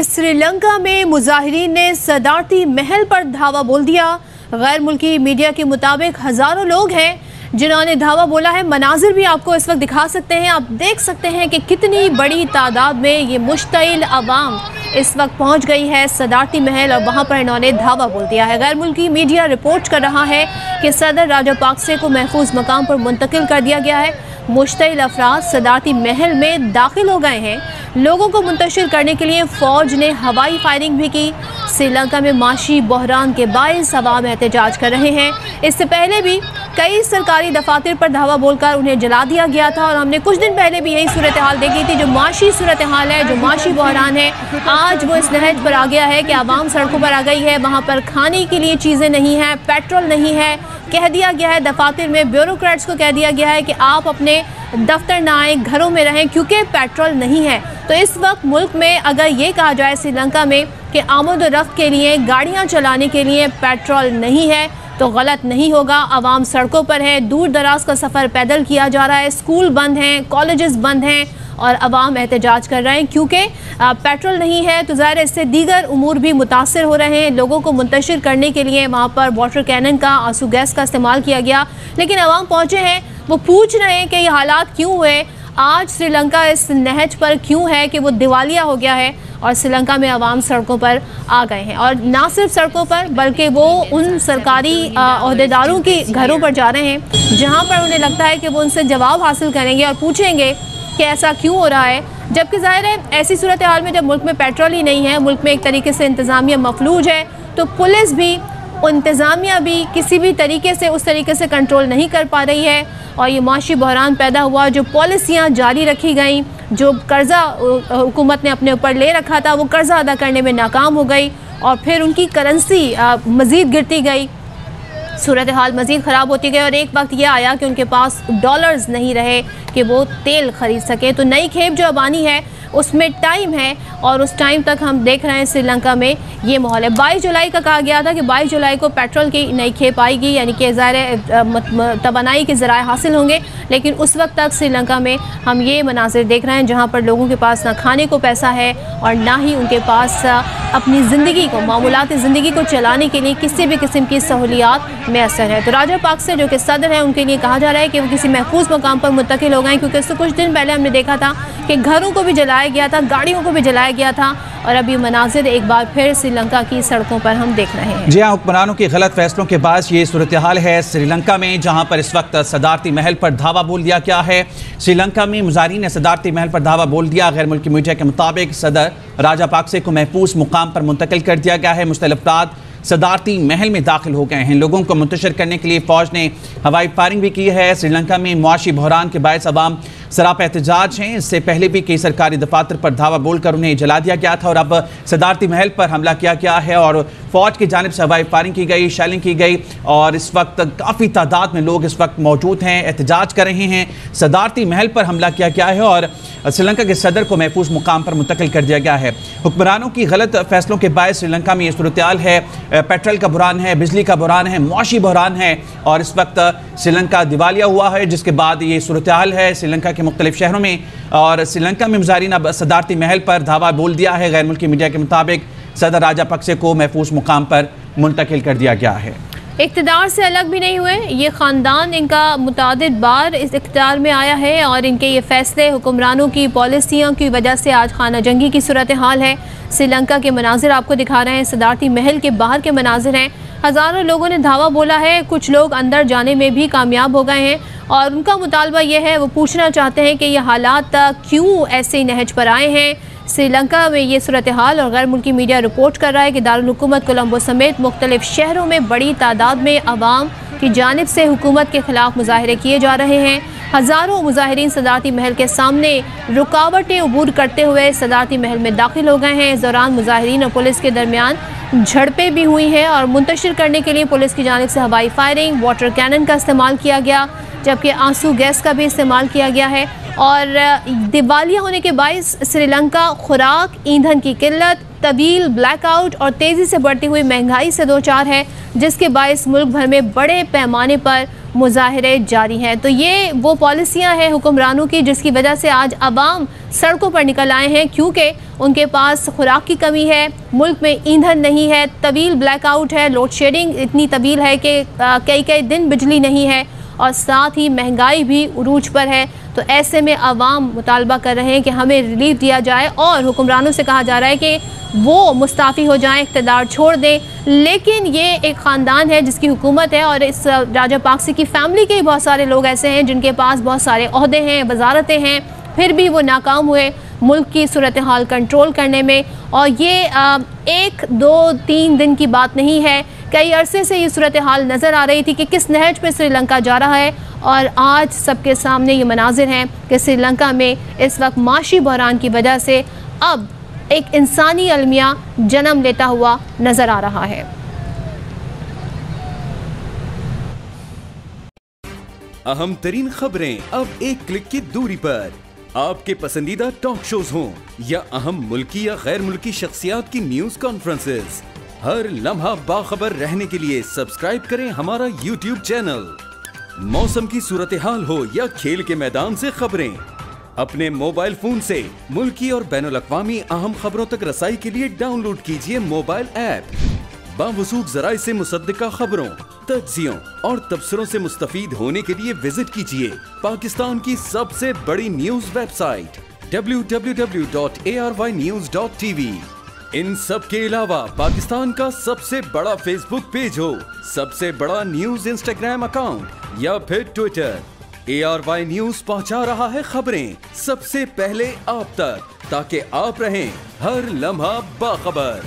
श्रीलंका में मुजाहिरीन ने सदारती महल पर धावा बोल दिया। गैर मुल्की मीडिया के मुताबिक हजारों लोग हैं जिन्होंने धावा बोला है। मनाजिर भी आपको इस वक्त दिखा सकते हैं। आप देख सकते हैं कि कितनी बड़ी तादाद में ये मुश्तइल अवाम इस वक्त पहुंच गई है सदारती महल और वहां पर इन्होंने धावा बोल दिया है। गैर मुल्की मीडिया रिपोर्ट कर रहा है कि सदर राजापाक्से को महफूज मकाम पर मुंतकिल कर दिया गया है। मुश्तइल अफराद सदारती महल में दाखिल हो गए हैं। लोगों को मुंतशिर करने के लिए फ़ौज ने हवाई फायरिंग भी की। श्रीलंका में माशी बहरान के बायस अवाम एहतजाज कर रहे हैं। इससे पहले भी कई सरकारी दफातर पर धावा बोलकर उन्हें जला दिया गया था और हमने कुछ दिन पहले भी यही सूरत हाल देखी थी। जो माशी सूरत हाल है, जो माशी बहरान है, आज वो इस नहज पर आ गया है कि आवाम सड़कों पर आ गई है। वहाँ पर खाने के लिए चीज़ें नहीं हैं, पेट्रोल नहीं है। कह दिया गया है दफातर में ब्यूरोक्रेट्स को कह दिया गया है कि आप अपने दफ्तर ना आए, घरों में रहें क्योंकि पेट्रोल नहीं है। तो इस वक्त मुल्क में अगर ये कहा जाए श्रीलंका में कि आमद व रफ्त के लिए गाड़ियाँ चलाने के लिए पेट्रोल नहीं है तो गलत नहीं होगा। आवाम सड़कों पर है, दूर दराज का सफ़र पैदल किया जा रहा है, स्कूल बंद हैं, कॉलेजेस बंद हैं और अवाम एहतजाज कर रहे हैं क्योंकि पेट्रोल नहीं है। तो ज़ाहिर इससे दीगर उमूर भी मुतासर हो रहे हैं। लोगों को मुंतशिर करने के लिए वहाँ पर वाटर कैनन का, आंसू गैस का इस्तेमाल किया गया। लेकिन अवाम पहुँचे हैं, वो पूछ रहे हैं कि ये हालात क्यों हुए, आज श्रीलंका इस नहज पर क्यों है कि वो दिवालिया हो गया है और श्रीलंका में आवाम सड़कों पर आ गए हैं। और ना सिर्फ सड़कों पर बल्कि वो उन सरकारी अहदेदारों के घरों पर जा रहे हैं जहां पर उन्हें लगता है कि वो उनसे जवाब हासिल करेंगे और पूछेंगे कि ऐसा क्यों हो रहा है। जबकि ज़ाहिर है ऐसी सूरत हाल में जब मुल्क में पेट्रोल ही नहीं है, मुल्क में एक तरीके से इंतज़ामिया मफलूज है, तो पुलिस भी, इंतज़ामिया भी किसी भी तरीके से उस तरीके से कंट्रोल नहीं कर पा रही है और ये माशी बहरान पैदा हुआ। जो पॉलिसियाँ जारी रखी गई, जो कर्ज़ा हुकूमत ने अपने ऊपर ले रखा था, वो कर्ज़ा अदा करने में नाकाम हो गई और फिर उनकी करेंसी मज़ीद गिरती गई, सूरत हाल मज़ीद ख़राब होती गई और एक वक्त यह आया कि उनके पास डॉलर्स नहीं रहे कि वो तेल ख़रीद सके। तो नई खेप जो अब आनी है उसमें टाइम है और उस टाइम तक हम देख रहे हैं श्रीलंका में ये माहौल है। 22 जुलाई का कहा गया था कि 22 जुलाई को पेट्रोल की नई खेप आएगी, यानी कि ज़ाहिर तवानाई के ज़राए हासिल होंगे। लेकिन उस वक्त तक श्रीलंका में हम ये मनाज़िर देख रहे हैं जहाँ पर लोगों के पास ना खाने को पैसा है और ना ही उनके पास अपनी ज़िंदगी को, मामूलात ज़िंदगी को चलाने के लिए किसी भी किस्म की सहूलियात मैसर है। तो राजापाक्से जो कि सदर हैं, उनके लिए कहा जा रहा है कि वो किसी महफूज मकाम पर मुंतकिल हो गए क्योंकि इससे कुछ दिन पहले हमने देखा था कि घरों को भी जलाया गया था, गाड़ियों को भी जलाया गया था और अब ये मनाजिर एक बार फिर श्रीलंका की सड़कों पर हम देख रहे हैं। जी हाँ, हुक्मरानों के गलत फैसलों के बाद ये सूरत हाल है श्रीलंका में, जहाँ पर इस वक्त सदारती महल पर धावा बोल दिया गया है। श्रीलंका में मुजाहिरीन ने सदारती महल पर धावा बोल दिया। गैर मुल्की मीडिया के मुताबिक सदर राजापाक्से को महफूज मुकाम पर मुंतकिल कर दिया गया है। मुख्तलिफ अफराद सदारती महल में दाखिल हो गए हैं। लोगों को मुंतशिर करने के लिए फ़ौज ने हवाई फायरिंग भी की है। श्रीलंका में मुआशी बहरान के बायस अवाम सराप एहतजाज हैं। इससे पहले भी कई सरकारी दफातर पर धावा बोलकर उन्हें जला दिया गया था और अब सदारती महल पर हमला किया गया है और फ़ौज की जानिब से हवाई फायरिंग की गई, शेलिंग की गई और इस वक्त काफ़ी तादाद में लोग इस वक्त मौजूद हैं, एहतजाज कर रहे हैं। सदारती महल पर हमला किया गया है और श्रीलंका के सदर को महफूज मुकाम पर मुंतकिल कर दिया गया है। हुक्मरानों की गलत फैसलों के बायस श्रीलंका में ये सूरत हाल है। पेट्रोल का बुरान है, बिजली का बुरान है, मुआशी बहरान है और इस वक्त श्रीलंका दिवालिया हुआ है, जिसके बाद ये सूरत हाल है श्रीलंका के मुख्तलिफ शहरों में। और श्रीलंका में मुजाहिरीन अब सदारती महल पर धावा बोल दिया है। गैर मुल्की मीडिया के मुताबिक सदर राजापाक्से को महफूज मुकाम पर मुंतकिल कर दिया गया है। इक़्तिदार से अलग भी नहीं हुए, ये ख़ानदान इनका मुतादिद बार इस इक़्तिदार में आया है और इनके ये फ़ैसले, हुक्मरानों की पॉलिसियों की वजह से आज खाना जंगी की सूरत हाल है। श्रीलंका के मनाजिर आपको दिखा रहे हैं, सदारती महल के बाहर के मनाजिर हैं। हज़ारों लोगों ने धावा बोला है, कुछ लोग अंदर जाने में भी कामयाब हो गए हैं और उनका मुतालबा ये है, वो पूछना चाहते हैं कि ये हालात क्यों ऐसे नहज पर आए हैं। श्रीलंका में ये सूरत हाल और गैर मुल्की मीडिया रिपोर्ट कर रहा है कि दारुल हुकूमत कोलंबो समेत मुख्तलिफ शहरों में बड़ी तादाद में अवाम की जानिब से हुकूमत के ख़िलाफ़ मुजाहरे किए जा रहे हैं। हज़ारों मुजाहिरीन सदारती महल के सामने रुकावटें अबूर करते हुए सदारती महल में दाखिल हो गए हैं। इस दौरान मुजाहिरीन और पुलिस के दरमियान झड़पें भी हुई हैं और मुंतशिर करने के लिए पुलिस की जानिब से हवाई फायरिंग, वाटर कैनन का इस्तेमाल किया गया, जबकि आंसू गैस का भी इस्तेमाल किया गया है। और दिवालिया होने के बायस श्रीलंका खुराक, ईंधन की किल्लत, तवील ब्लैकआउट और तेज़ी से बढ़ती हुई महंगाई से दो चार है, जिसके बायस मुल्क भर में बड़े पैमाने पर मुजाहिरे जारी हैं। तो ये वो पॉलिसियां हैं हुक्मरानों की जिसकी वजह से आज अवाम सड़कों पर निकल आए हैं, क्योंकि उनके पास खुराक की कमी है, मुल्क में ईंधन नहीं है, तवील ब्लैकआउट है, लोड शेडिंग इतनी तवील है कि कई दिन बिजली नहीं है और साथ ही महंगाई भी उरूज पर है। तो ऐसे में अवाम मुतालबा कर रहे हैं कि हमें रिलीफ दिया जाए और हुक्मरानों से कहा जा रहा है कि वो मुस्ताफ़ी हो जाएं, इक़्तिदार छोड़ दें। लेकिन ये एक ख़ानदान है जिसकी हुकूमत है और इस राजापाकसी की फ़ैमिली के बहुत सारे लोग ऐसे हैं जिनके पास बहुत सारे ओहदे हैं, वजारतें हैं, फिर भी वो नाकाम हुए मुल्क की सूरत हाल कंट्रोल करने में। और ये 1, 2, 3 दिन की बात नहीं है, कई अरसे से ये सूरत हाल नज़र आ रही थी कि किस नहज पे श्रीलंका जा रहा है और आज सबके सामने ये मनाजिर हैं कि श्रीलंका में इस वक्त माशी बहरान की वजह से अब एक इंसानी अलमिया जन्म लेता हुआ नज़र आ रहा है। अहम तरीन खबरें अब एक क्लिक की दूरी पर। आपके पसंदीदा टॉक शोज हों या अहम मुल्की या गैर मुल्की शख्सियात की न्यूज कॉन्फ्रेंसेस, हर लम्हा बाखबर रहने के लिए सब्सक्राइब करें हमारा YouTube चैनल। मौसम की सूरत हाल हो या खेल के मैदान से खबरें, अपने मोबाइल फोन से मुल्की और बैनुल अक़वामी अहम खबरों तक रसाई के लिए डाउनलोड कीजिए मोबाइल ऐप। बावसूख ज़राए से मुसद्दिका खबरों, तज्ज़ियों और तबसरों से मुस्तफ़ीद होने के लिए विजिट कीजिए पाकिस्तान की सबसे बड़ी न्यूज वेबसाइट www.arYnews.tv। इन सब के अलावा पाकिस्तान का सबसे बड़ा फेसबुक पेज हो, सबसे बड़ा न्यूज इंस्टाग्राम अकाउंट या फिर ट्विटर, ARY न्यूज पहुंचा रहा है खबरें सबसे पहले आप तक, ताकि आप रहें हर लम्हा बाखबर।